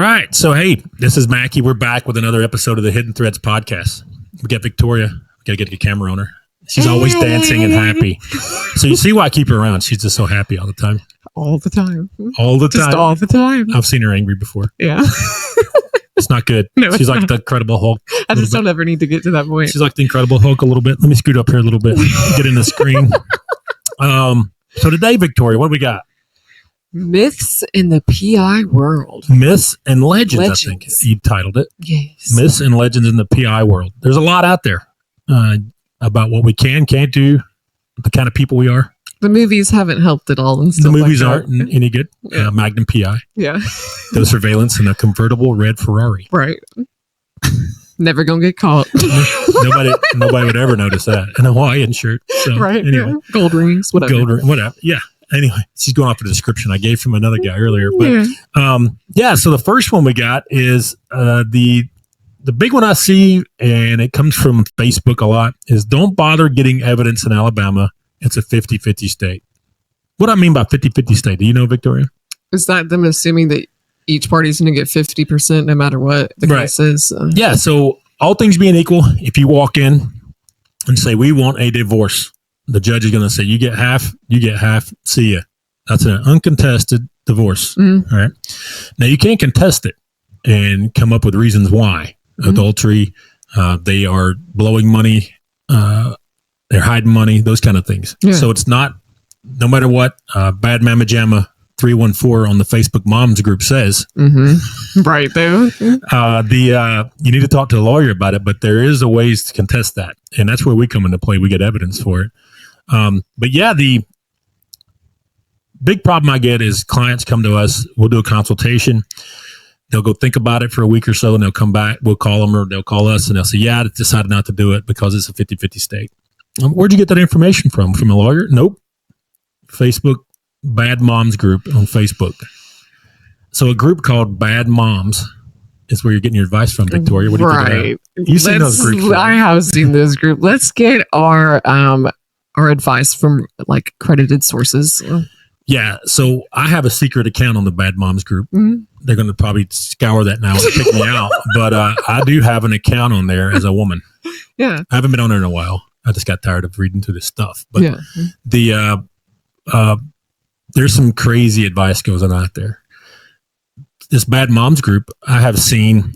right. So, hey, this is Macky. We're back with another episode of the Hidden Threads podcast. We got Victoria. We got to get the camera on her. She's always dancing and happy. So you see why I keep her around. She's just so happy all the time. All the time. All the time. Just all the time. I've seen her angry before. Yeah. It's not good. No, She's like the Incredible Hulk. I just don't ever need to get to that point. She's like the Incredible Hulk a little bit. Let me scoot up here a little bit. Get in the screen. So today, Victoria, what do we got? Myths in the PI world. Myths and legends, I think you titled it. Yes. Myths and legends in the PI world. There's a lot out there about what we can't do, the kind of people we are. The movies haven't helped at all. And the movies aren't any good. Yeah. Magnum PI. Yeah. The surveillance in a convertible red Ferrari. Right. Never gonna get caught. Nobody would ever notice that. An Hawaiian shirt. So, right. Anyway. Yeah. Gold rings. Whatever. Whatever. Yeah. Anyway, she's going off the description I gave from another guy earlier. But so the first one we got is the big one I see, and it comes from Facebook a lot, is don't bother getting evidence in Alabama. It's a 50-50 state. What I mean by 50-50 state, do you know, Victoria? Is that them assuming that each party's going to get 50% no matter what the case is? Yeah, so all things being equal, if you walk in and say, we want a divorce, the judge is going to say, you get half, see ya. That's an uncontested divorce. All right. Now, you can't contest it and come up with reasons why. Adultery, they are blowing money, they're hiding money, those kind of things. Yeah. So it's not, no matter what, Bad Mama Jamma 314 on the Facebook Moms group says. Right there. You need to talk to a lawyer about it, but there is a ways to contest that. And that's where we come into play. We get evidence for it. But yeah, the big problem I get is clients come to us, we'll do a consultation. They'll go think about it for a week or so and they'll come back. We'll call them or they'll call us and they'll say, yeah, I decided not to do it because it's a 50-50 state. Where'd you get that information from? From a lawyer? Nope. Facebook Bad Moms group on Facebook. So a group called Bad Moms is where you're getting your advice from, Victoria. What do you think of that? You've seen those groups. I have seen those groups. Let's get our advice from like credited sources. Yeah. So I have a secret account on the Bad Moms group. They're going to probably scour that now and pick me out. But I do have an account on there as a woman. Yeah. I haven't been on there in a while. I just got tired of reading through this stuff. But there's some crazy advice goes on out there. This Bad Moms group I have seen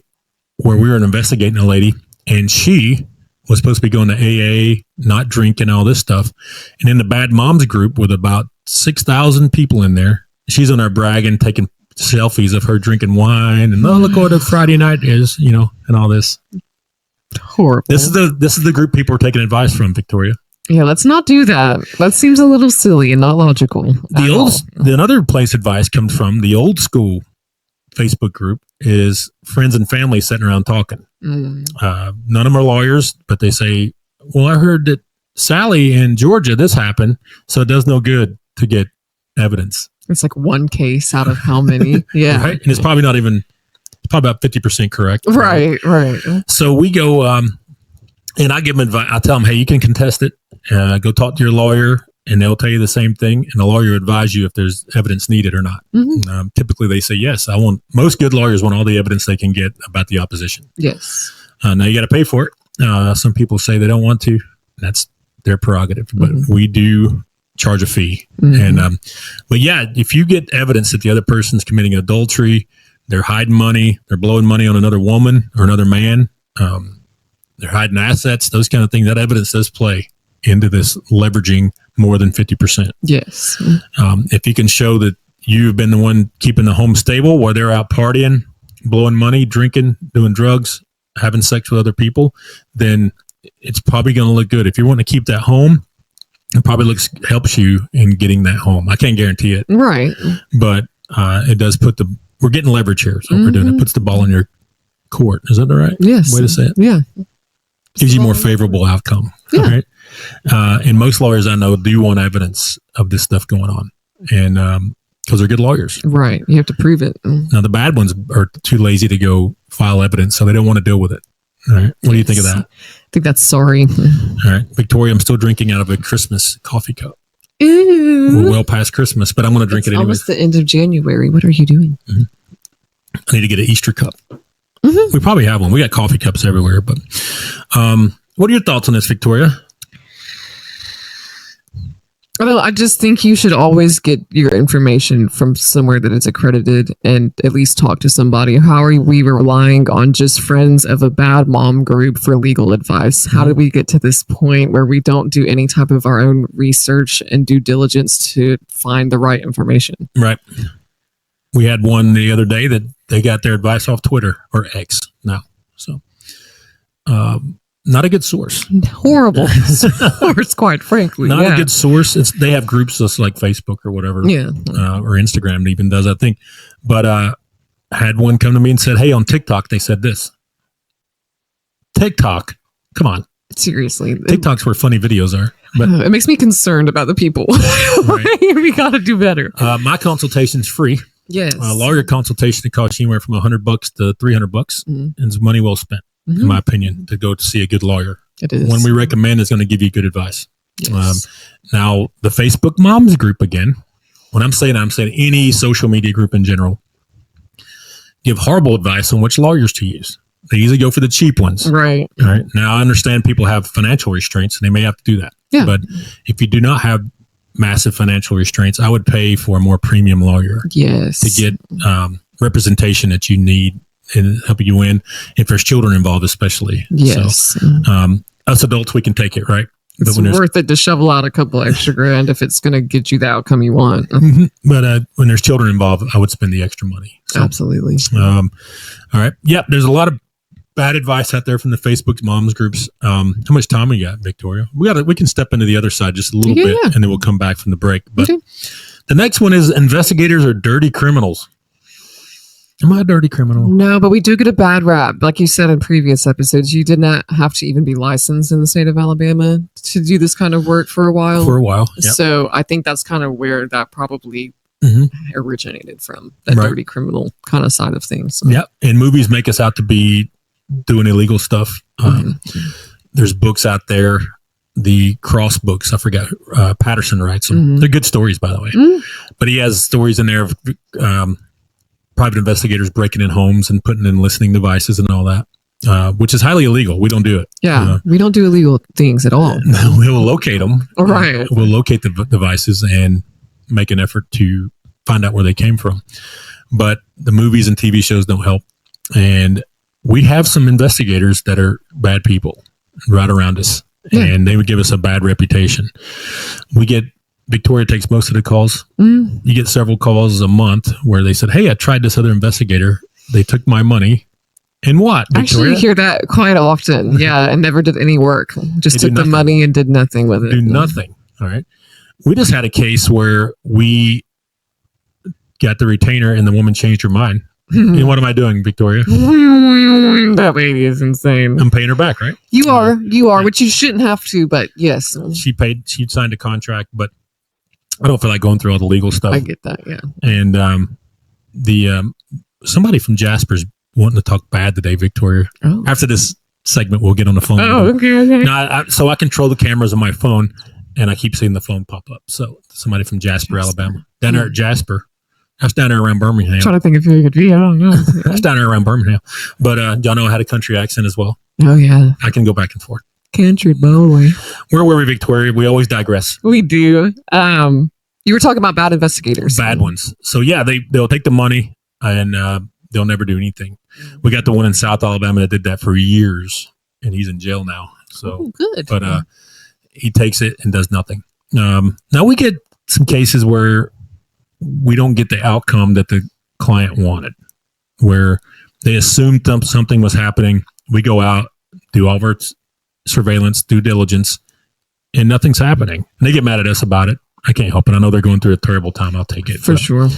where we were investigating a lady and she was supposed to be going to AA, not drinking, all this stuff. And in the Bad Moms group with about 6,000 people in there, she's on there bragging, taking selfies of her drinking wine and look what a Friday night is, and all this. Horrible. This is the group people are taking advice from, Victoria. Yeah, let's not do that. That seems a little silly and not logical. Another place advice comes from the old school Facebook group is friends and family sitting around talking. None of them are lawyers, but they say, well, I heard that Sally in Georgia, this happened, so it does no good to get evidence. It's like one case out of how many? Yeah. Right? And it's probably not even, it's probably about 50% correct. Right. So we go, and I give them advice. I tell them, hey, you can contest it. Go talk to your lawyer, and they'll tell you the same thing. And the lawyer will advise you if there's evidence needed or not. Typically, they say yes. Most good lawyers want all the evidence they can get about the opposition. Yes. Now you got to pay for it. Some people say they don't want to. That's their prerogative, but we do charge a fee. But yeah, if you get evidence that the other person's committing adultery, they're hiding money, they're blowing money on another woman or another man, they're hiding assets, those kind of things, that evidence does play into this leveraging more than 50%. Yes. If you can show that you've been the one keeping the home stable while they're out partying, blowing money, drinking, doing drugs, having sex with other people, then it's probably going to look good. If you want to keep that home, it probably helps you in getting that home. I can't guarantee it. Right. But it does we're getting leverage here. So we're doing it. Puts the ball in your court. Is that the right way to say it? Yeah. Gives you more favorable outcome. Yeah. Right? And most lawyers I know do want evidence of this stuff going on. And because they're good lawyers. Right. You have to prove it. Now, the bad ones are too lazy to go file evidence, so they don't want to deal with it. All right. What do you think of that? I think that's sorry. All right. Victoria, I'm still drinking out of a Christmas coffee cup. Ew. We're well past Christmas, but I'm going to drink it anyway. Almost the end of January. What are you doing? I need to get an Easter cup. Mhm. We probably have one. We got coffee cups everywhere. But what are your thoughts on this, Victoria? I just think you should always get your information from somewhere that is accredited and at least talk to somebody. How are we relying on just friends of a bad mom group for legal advice? How did we get to this point where we don't do any type of our own research and due diligence to find the right information? Right. We had one the other day that they got their advice off Twitter or X now. So, not a good source. Horrible source, quite frankly. Not a good source. They have groups just like Facebook or whatever, or Instagram even does, I think. But I had one come to me and said, "Hey, on TikTok, they said this." TikTok, come on, seriously. TikTok's where funny videos are. But it makes me concerned about the people. Right. We got to do better. My consultation's free. Yes, a lawyer consultation that costs you anywhere from $100 to $300, and it's money well spent. In my opinion, to go to see a good lawyer. It is. One we recommend is going to give you good advice. Yes. Now, the Facebook Moms group again, when I'm saying any social media group in general, give horrible advice on which lawyers to use. They usually go for the cheap ones. Right. All right. Now, I understand people have financial restraints and they may have to do that. Yeah. But if you do not have massive financial restraints, I would pay for a more premium lawyer. Yes. To get representation that you need and help you win if there's children involved, especially. Yes. So, us adults, we can take it, right? It's worth it to shovel out a couple extra grand if it's going to get you the outcome you want. But when there's children involved, I would spend the extra money. So, absolutely. All right. Yep. There's a lot of bad advice out there from the Facebook moms groups. How much time we got, Victoria? We can step into the other side just a little bit, and then we'll come back from the break. But the next one is investigators are dirty criminals. Am I a dirty criminal? No, but we do get a bad rap. Like you said in previous episodes, you did not have to even be licensed in the state of Alabama to do this kind of work for a while. Yep. So I think that's kind of where that probably originated from, that dirty criminal kind of side of things. Yeah. And movies make us out to be doing illegal stuff. There's books out there, the Cross books. I forgot. Patterson writes them. They're good stories, by the way. But he has stories in there of private investigators breaking in homes and putting in listening devices and all that, which is highly illegal. We don't do it. Yeah, we don't do illegal things at all. We will locate them. Right. We'll locate the devices and make an effort to find out where they came from. But the movies and TV shows don't help. And we have some investigators that are bad people right around us, and they would give us a bad reputation. Victoria takes most of the calls. You get several calls a month where they said, "Hey, I tried this other investigator. They took my money." And what, Victoria? I actually hear that quite often. Yeah, and never did any work. Just took the money and did nothing with it. Do nothing. All right. We just had a case where we got the retainer and the woman changed her mind. And what am I doing, Victoria? That lady is insane. I'm paying her back, right? You are, which you shouldn't have to, but yes. She signed a contract, but I don't feel like going through all the legal stuff. I get that, yeah. And somebody from Jasper's wanting to talk bad today, Victoria. Oh. After this segment, we'll get on the phone. Oh, okay. No, so I control the cameras on my phone, and I keep seeing the phone pop up. So somebody from Jasper, Alabama. Down there at Jasper. That's down there around Birmingham. I'm trying to think if you could be. I don't know. That's down there around Birmingham. But y'all know I had a country accent as well. Oh, yeah. I can go back and forth. Country boy. Where were we, Victoria? We always digress. We do. You were talking about bad investigators. Bad ones. So, yeah, they'll take the money and they'll never do anything. We got the one in South Alabama that did that for years, and he's in jail now. So good. But he takes it and does nothing. Now we get some cases where we don't get the outcome that the client wanted, where they assumed something was happening. We go out, do all of our surveillance, due diligence, and nothing's happening. And they get mad at us about it. I can't help it. I know they're going through a terrible time. I'll take it. For sure.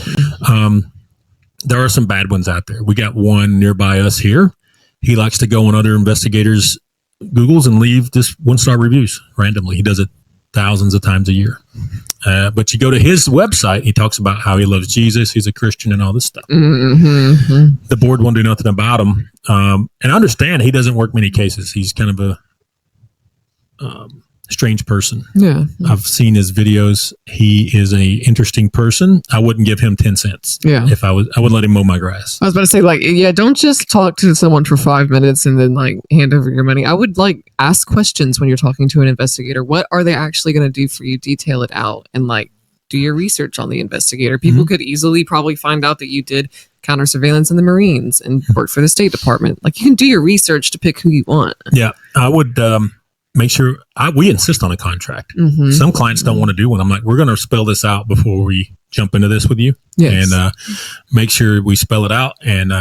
There are some bad ones out there. We got one nearby us here. He likes to go on other investigators' Googles and leave just 1-star reviews randomly. He does it thousands of times a year. But you go to his website, he talks about how he loves Jesus, he's a Christian, and all this stuff. The board won't do nothing about him. And I understand he doesn't work many cases. He's kind of strange person. Yeah. I've seen his videos. He is a interesting person. I wouldn't give him 10 cents. Yeah. If I would let him mow my grass. I was about to say, like, yeah, don't just talk to someone for 5 minutes and then like hand over your money. I would like ask questions when you're talking to an investigator. What are they actually going to do for you? Detail it out and like do your research on the investigator. People could easily probably find out that you did counter surveillance in the Marines and worked for the State Department. Like you can do your research to pick who you want. Yeah, I would make sure we insist on a contract. Some clients don't want to do one. I'm like, we're going to spell this out before we jump into this with you. Yes. And make sure we spell it out and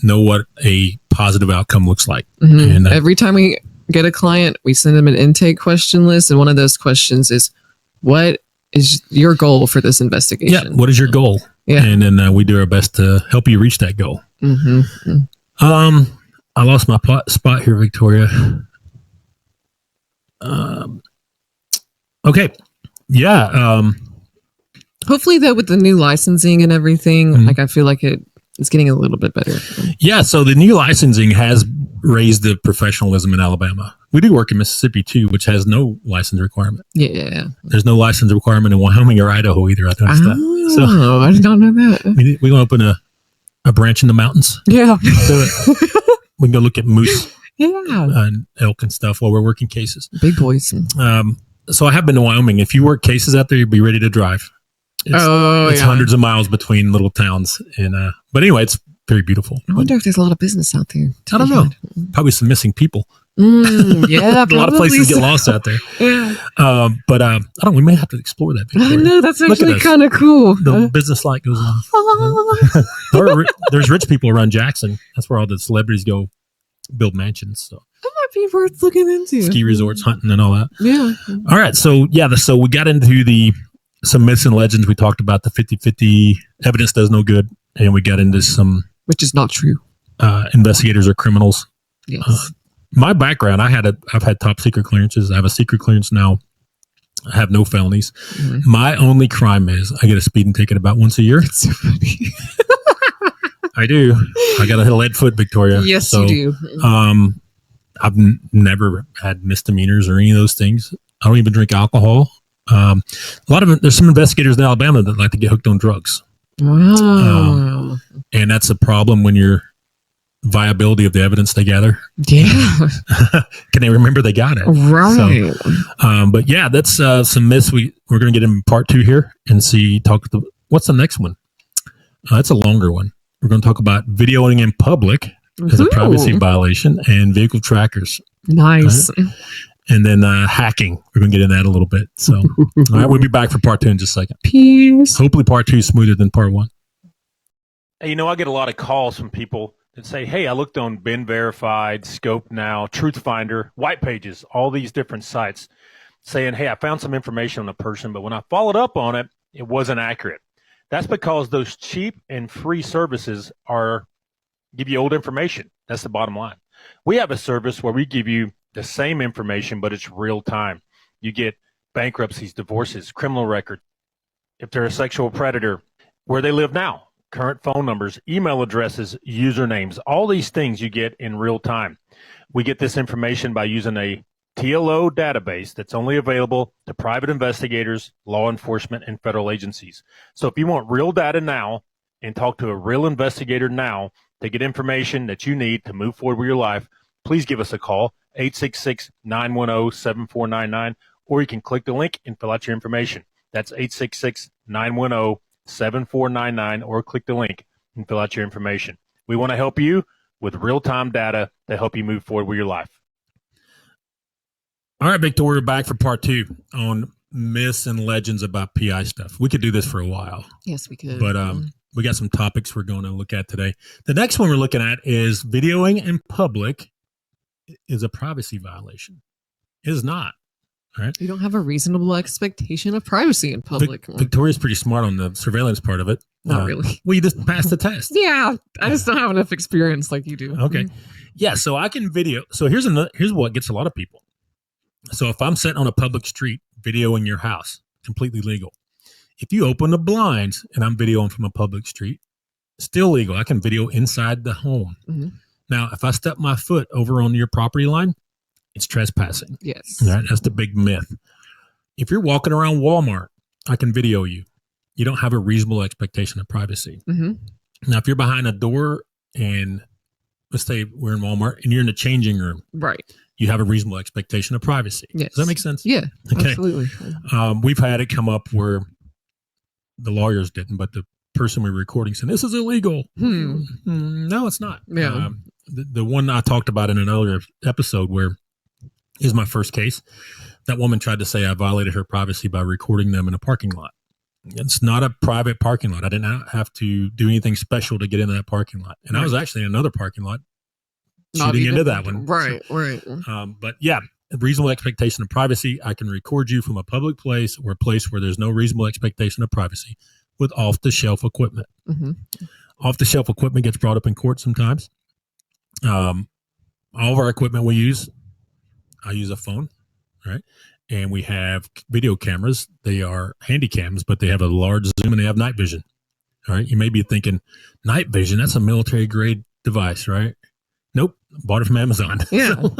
know what a positive outcome looks like. And Every time we get a client, we send them an intake question list. And one of those questions is, what is your goal for this investigation? Yeah, what is your goal? Yeah. And then we do our best to help you reach that goal. I lost my spot here, Victoria. Okay. Yeah. Hopefully, though, with the new licensing and everything, like I feel like it's getting a little bit better. Yeah. So the new licensing has raised the professionalism in Alabama. We do work in Mississippi too, which has no license requirement. Yeah. There's no license requirement in Wyoming or Idaho either. I noticed that. So I did not know that. we're going to open a branch in the mountains. Yeah. So we can go look at moose Yeah. and elk and stuff while we're working cases. Big boys. So I have been to Wyoming. If you work cases out there, you'd be ready to drive. It's hundreds of miles between little towns. But anyway, it's very beautiful. I wonder if there's a lot of business out there. I don't know. Probably some missing people. Yeah, a lot of places get lost out there. Yeah. But I don't. We may have to explore that. I know that's actually kind of cool. The business light goes on. There's rich people around Jackson. That's where all the celebrities go build mansions. So that might be worth looking into. Ski resorts, hunting, and all that. Yeah. All right. So so we got into some myths and legends. We talked about the 50-50 evidence does no good, and we got into some, which is not true. Investigators are criminals. Yes. My background, I've had top secret clearances. I have a secret clearance now. I have no felonies. My only crime is I get a speeding ticket about once a year. That's so funny. I do. I got a lead foot, Victoria. Yes, you do. I've never had misdemeanors or any of those things. I don't even drink alcohol. There's some investigators in Alabama that like to get hooked on drugs. Wow. And that's a problem when your viability of the evidence they gather. Yeah. Can they remember they got it? Right. So, but yeah, that's some myths we're going to get in part 2 here and what's the next one? That's a longer one. We're going to talk about videoing in public as a privacy violation and vehicle trackers. Nice. Right? And then hacking. We're going to get into that a little bit. So, all right, we'll be back for part 2 in just a second. Peace. Hopefully part 2 is smoother than part 1. Hey, I get a lot of calls from people that say, hey, I looked on Been Verified, Scope Now, Truth Finder, White Pages, all these different sites saying, hey, I found some information on a person, but when I followed up on it, it wasn't accurate. That's because those cheap and free services give you old information. That's the bottom line. We have a service where we give you the same information, but it's real time. You get bankruptcies, divorces, criminal record, if they're a sexual predator, where they live now, current phone numbers, email addresses, usernames, all these things you get in real time. We get this information by using a TLO database that's only available to private investigators, law enforcement, and federal agencies. So if you want real data now and talk to a real investigator now to get information that you need to move forward with your life, please give us a call, 866-910-7499, or you can click the link and fill out your information. That's 866-910-7499, or click the link and fill out your information. We want to help you with real-time data to help you move forward with your life. All right, Victor, we're back for part 2 on myths and legends about PI stuff. We could do this for a while. Yes, we could. But we got some topics we're going to look at today. The next one we're looking at is videoing in public is a privacy violation. It is not. All right. You don't have a reasonable expectation of privacy in public. Victoria's pretty smart on the surveillance part of it. Not really. Well, you just passed the test. Yeah. I just don't have enough experience like you do. Okay. Yeah. So I can video. So here's what gets a lot of people. So if I'm sitting on a public street videoing your house, completely legal. If you open the blinds and I'm videoing from a public street, still legal. I can video inside the home. Now, if I step my foot over on your property line, it's trespassing. Yes. Right? That's the big myth. If you're walking around Walmart, I can video you. You don't have a reasonable expectation of privacy. Mm-hmm. Now, if you're behind a door and let's say we're in Walmart and you're in the changing room, Right. you have a reasonable expectation of privacy. Yes. Does that make sense? Yeah, Okay. absolutely. We've had it come up where the lawyers didn't, but the person we were recording said, this is illegal. No, it's not. Yeah. The one I talked about in another episode where is my first case. That woman tried to say I violated her privacy by recording them in a parking lot. It's not a private parking lot. I did not have to do anything special to get into that parking lot. And I was actually in another parking lot shooting into that one. Right, right. But yeah, a reasonable expectation of privacy. I can record you from a public place or a place where there's no reasonable expectation of privacy with off-the-shelf equipment. Mm-hmm. Off-the-shelf equipment gets brought up in court sometimes. All of our equipment we use, I use a phone, right? And we have video cameras. They are handy cams, but they have a large zoom and they have night vision. All right. You may be thinking, night vision, that's a military grade device, right? Nope. Bought it from Amazon. Yeah. So,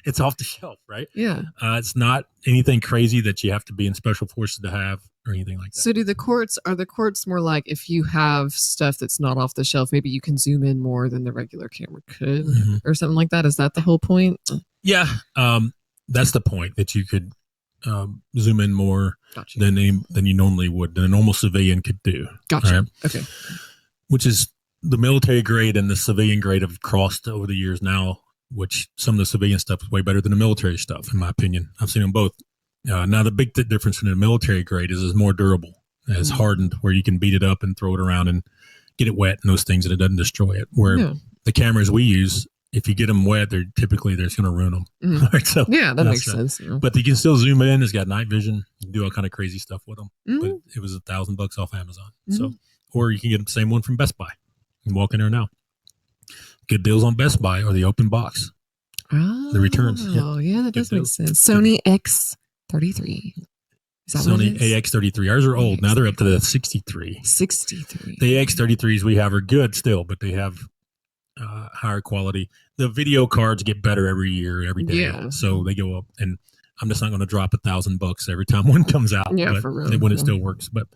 it's off the shelf, right? Yeah. It's not anything crazy that you have to be in special forces to have or anything like that. So are the courts more like if you have stuff that's not off the shelf, maybe you can zoom in more than the regular camera could or something like that? Is that the whole point? Yeah. That's the point, that you could zoom in more than you normally would, than a normal civilian could do. Gotcha. Right? Okay. Which is the military grade and the civilian grade have crossed over the years now, which some of the civilian stuff is way better than the military stuff, in my opinion. I've seen them both. Now, the big difference in the military grade is it's more durable. It's hardened, where you can beat it up and throw it around and get it wet and those things, and it doesn't destroy it. Where the cameras we use, if you get them wet, they're going to ruin them. Mm-hmm. Right, so yeah, that makes sense. Yeah. But you can still zoom in. It's got night vision. You can do all kind of crazy stuff with them. Mm-hmm. But it was $1,000 off Amazon. So, or you can get the same one from Best Buy. You can walk in there now. Good deals on Best Buy or the open box. Oh, the returns. Yeah, that does make sense. Sony X33. Sony AX33. Ours are old. Now they're up to the 63. 63. The AX33s we have are good still, but they have higher quality. The video cards get better every year, every day. Yeah. So they go up, and I'm just not going to drop $1,000 every time one comes out. Yeah, but for real. When it still works. But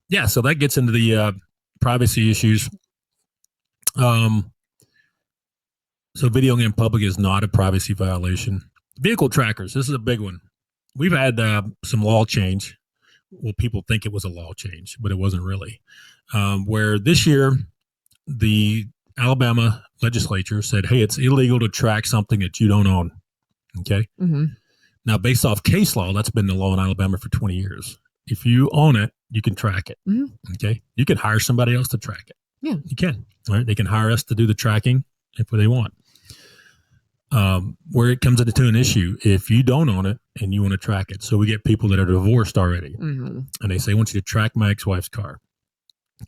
yeah, so that gets into the privacy issues. So videoing in public is not a privacy violation. Vehicle trackers. This is a big one. We've had some law change. Well, people think it was a law change, but it wasn't really. Where this year, the Alabama legislature said, hey, it's illegal to track something that you don't own. Okay. Mm-hmm. Now, based off case law, that's been the law in Alabama for 20 years. If you own it, you can track it. Mm-hmm. Okay. You can hire somebody else to track it. Yeah. You can. All right. They can hire us to do the tracking if they want. Where it comes into an issue, if you don't own it and you want to track it. So we get people that are divorced already, and they say, I want you to track my ex-wife's car.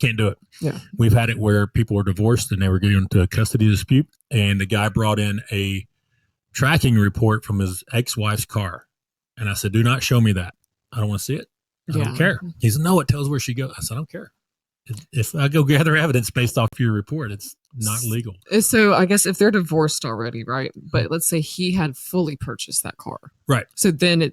Can't do it. Yeah. We've had it where people were divorced and they were getting into a custody dispute, and the guy brought in a tracking report from his ex-wife's car. And I said, do not show me that. I don't want to see it. I don't care. He said, no, it tells where she goes. I said, I don't care. If I go gather evidence based off your report, it's not legal. So I guess if they're divorced already, right? But let's say he had fully purchased that car. Right. So then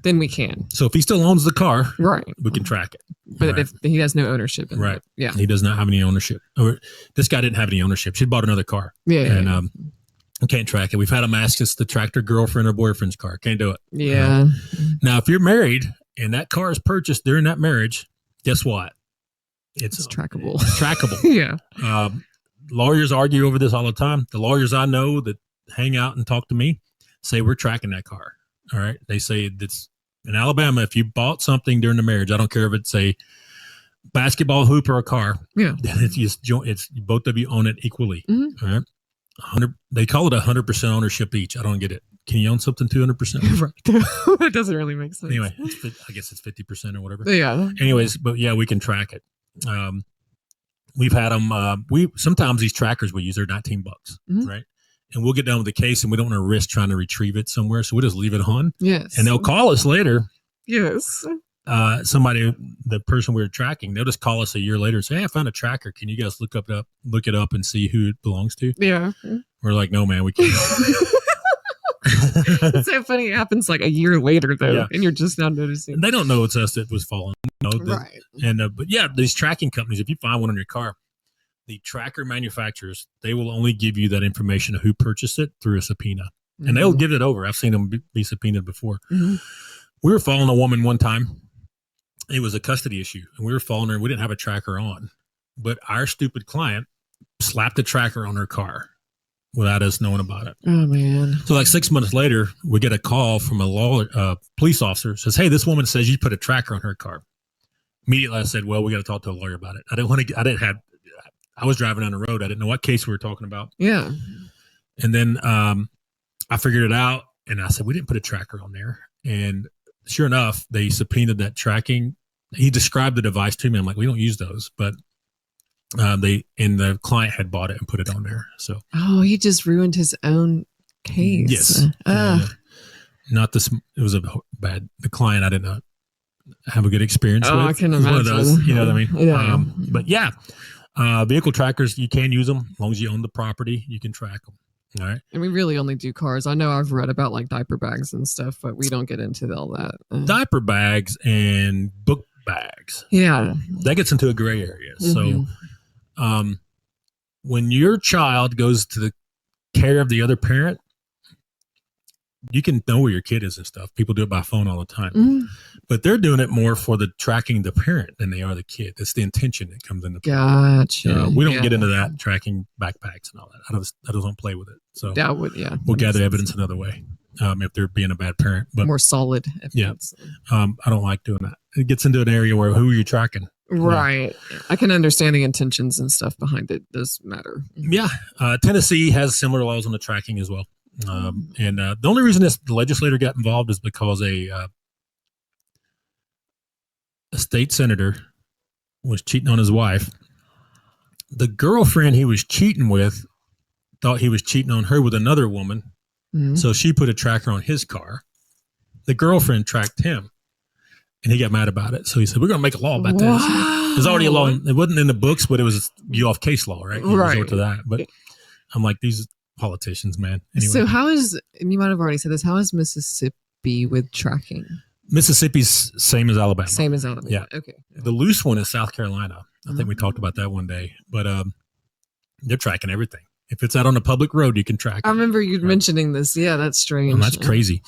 then we can. So if he still owns the car, right, we can track it. But if he has no ownership in it, he does not have any ownership. Or this guy didn't have any ownership. She bought another car. And can't track it. We've had them ask us to track their girlfriend or boyfriend's car. Can't do it. Yeah. Now, if you're married and that car is purchased during that marriage, guess what? It's trackable. It's trackable. Yeah. Lawyers argue over this all the time. The lawyers I know that hang out and talk to me say we're tracking that car. All right. They say that's in Alabama. If you bought something during the marriage, I don't care if it's a basketball hoop or a car. Yeah. It's both of you own it equally. Mm-hmm. All right. They call it 100% ownership each. I don't get it. Can you own something 200%? Right. That doesn't really make sense. Anyway, I guess it's 50% or whatever. Yeah. Anyways, but yeah, we can track it. We've had them. Sometimes these trackers we use are $19, right? And we'll get done with the case, and we don't want to risk trying to retrieve it somewhere, so we'll just leave it on. Yes. And they'll call us later. Yes. Somebody, the person we were tracking, they'll just call us a year later and say, "Hey, I found a tracker. Can you guys look it up, and see who it belongs to?" Yeah. We're like, "No, man, we can't." It's so funny. It happens like a year later though, Yeah. and you're just now noticing. And they don't know it's us that was following. Right. And but yeah, these tracking companies, if you find one on your car, the tracker manufacturers, they will only give you that information of who purchased it through a subpoena. And they'll give it over. I've seen them be subpoenaed before. Mm-hmm. We were following a woman one time. It was a custody issue, and we were following her. We didn't have a tracker on, but our stupid client slapped a tracker on her car without us knowing about it. Oh man! So like 6 months later, we get a call from a police officer. Says, "Hey, this woman says you put a tracker on her car." Immediately, I said, "Well, we got to talk to a lawyer about it." I was driving down the road. I didn't know what case we were talking about. Yeah. And then I figured it out, and I said, "We didn't put a tracker on there." And sure enough, they subpoenaed that tracking. He described the device to me. I'm like, "We don't use those," but the client had bought it and put it on there. So he just ruined his own case. Yes. Not this. It was the client I did not have a good experience with. I can It was imagine. one of those, you know what I mean? Yeah. But yeah, vehicle trackers, you can use them as long as you own the property. You can track them. All right. And we really only do cars. I know I've read about like diaper bags and stuff, but we don't get into all that. Diaper bags and book bags. Yeah. That gets into a gray area. Mm-hmm. So when your child goes to the care of the other parent, you can know where your kid is and stuff. People do it by phone all the time. Mm-hmm. But they're doing it more for the tracking the parent than they are the kid. It's the intention that comes into play. Gotcha. We don't get into that, tracking backpacks and all that. I don't play with it. So That would, yeah. we'll gather evidence another way if they're being a bad parent. But more solid evidence. I don't like doing that. It gets into an area where who are you tracking? Right. Yeah. I can understand the intentions and stuff behind it. Does matter. Yeah. Tennessee has similar laws on the tracking as well. And the only reason the legislator got involved is because a state senator was cheating on his wife. The girlfriend he was cheating with thought he was cheating on her with another woman. Mm-hmm. So she put a tracker on his car. The girlfriend tracked him, and he got mad about it. So he said, "We're going to make a law about this." There's already a law. It wasn't in the books, but it was off case law, right? You resort to that. But I'm like, these politicians, man. Anyway. So how is, and you might have already said this, how is Mississippi with tracking? Mississippi's same as Alabama. Same as Alabama. Yeah. Okay. The loose one is South Carolina. I think we talked about that one day. But they're tracking everything. If it's out on a public road, you can track it. I remember you mentioning this. Yeah, that's strange. And that's crazy.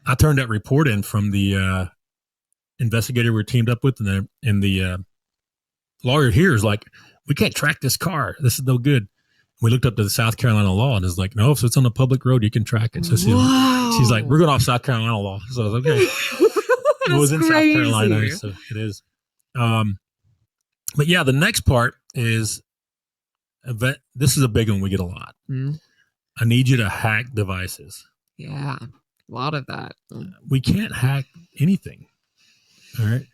I turned that report in from the investigator we were teamed up with, and the lawyer here is like, "We can't track this car. This is no good." We looked up to the South Carolina law, and it's like, "No, if it's on a public road, you can track it." So she's like, "We're going off South Carolina law." So I was like, "Okay." It was in crazy. South Carolina, so it is. But yeah, the next part is this is a big one we get a lot. Mm-hmm. I need you to hack devices. Yeah, a lot of that. We can't hack anything. All right.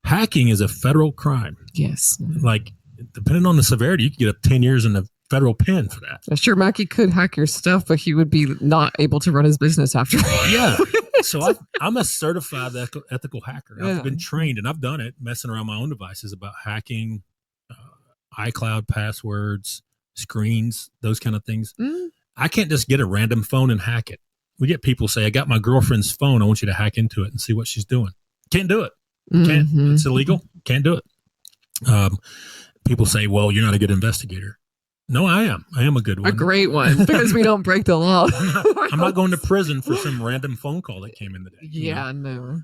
Hacking is a federal crime. Yes. Like, depending on the severity, you could get up 10 years in the federal pen for that. I'm sure Macky could hack your stuff, but he would be not able to run his business after. Yeah. So I'm a certified ethical hacker. I've been trained, and I've done it messing around my own devices about hacking iCloud passwords, screens, those kind of things. Mm. I can't just get a random phone and hack it. We get people say, "I got my girlfriend's phone. I want you to hack into it and see what she's doing." Can't do it. Can't. Mm-hmm. It's illegal. Can't do it. People say, "Well, you're not a good investigator." No, I am. I am a good one. A great one, because we don't break the law. I'm not going to prison for some random phone call that came in the day. Yeah, no.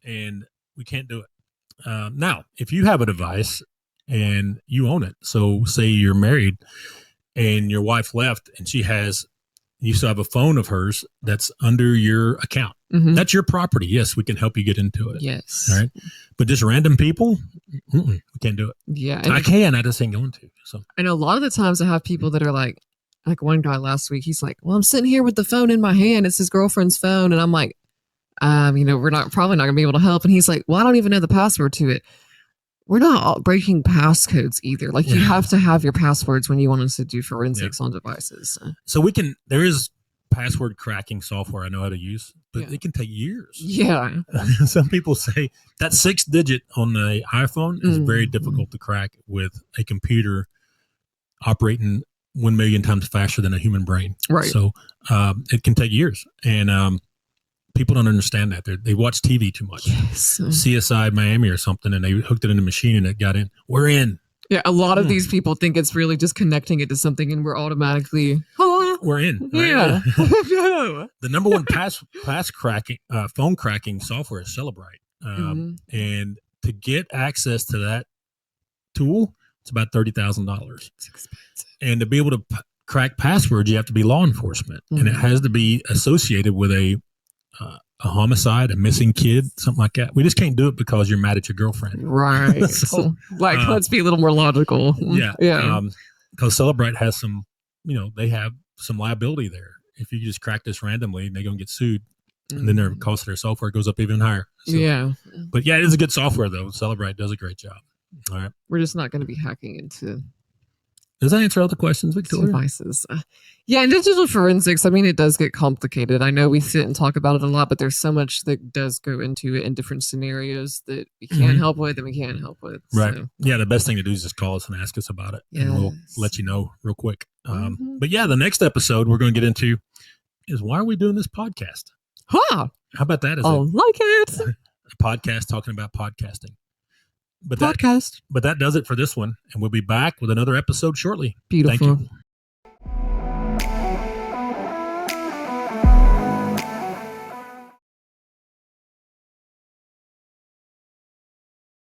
And we can't do it. Now, if you have a device and you own it, so say you're married and your wife left and you still have a phone of hers that's under your account. Mm-hmm. That's your property. Yes, we can help you get into it. Yes. All right. But just random people, we can't do it. Yeah. I just ain't going to. So I know a lot of the times I have people that are like one guy last week, he's like, "Well, I'm sitting here with the phone in my hand. It's his girlfriend's phone." And I'm like, we're probably not gonna be able to help. And he's like, "Well, I don't even know the password to it." We're not breaking passcodes either. Like, you have to have your passwords when you want us to do forensics on devices. So there is password cracking software I know how to use, but it can take years. Yeah. Some people say that 6-digit on the iPhone is very difficult to crack with a computer operating 1 million times faster than a human brain. Right. So it can take years. And people don't understand that. They watch TV too much. Yes. CSI Miami or something, and they hooked it in the machine and it got in. We're in. Yeah, a lot of these people think it's really just connecting it to something and we're automatically, we're in. Right? Yeah. The number one phone cracking software is Celebrite. And to get access to that tool, it's about $30,000. It's expensive. And to be able to crack passwords, you have to be law enforcement. And it has to be associated with a homicide, a missing kid, something like that. We just can't do it because you're mad at your girlfriend. Right. So, let's be a little more logical. Yeah. Yeah. Because Celebrite has some, they have some liability there. If you just crack this randomly, they're going to get sued. And then their cost of their software goes up even higher. So, yeah. But yeah, it is a good software, though. Celebrite does a great job. All right. We're just not going to be hacking into Does that answer all the questions, Victoria? devices. Yeah, in digital forensics, I mean, it does get complicated. I know we sit and talk about it a lot, but there's so much that does go into it in different scenarios that we can help with and we can't help with. Right. So. Yeah, the best thing to do is just call us and ask us about it. Yes. And we'll let you know real quick. But yeah, the next episode we're going to get into is why are we doing this podcast? Huh. How about that? As I like it. a podcast talking about podcasting. But Podcast. But that does it for this one. And we'll be back with another episode shortly. Beautiful. Thank you.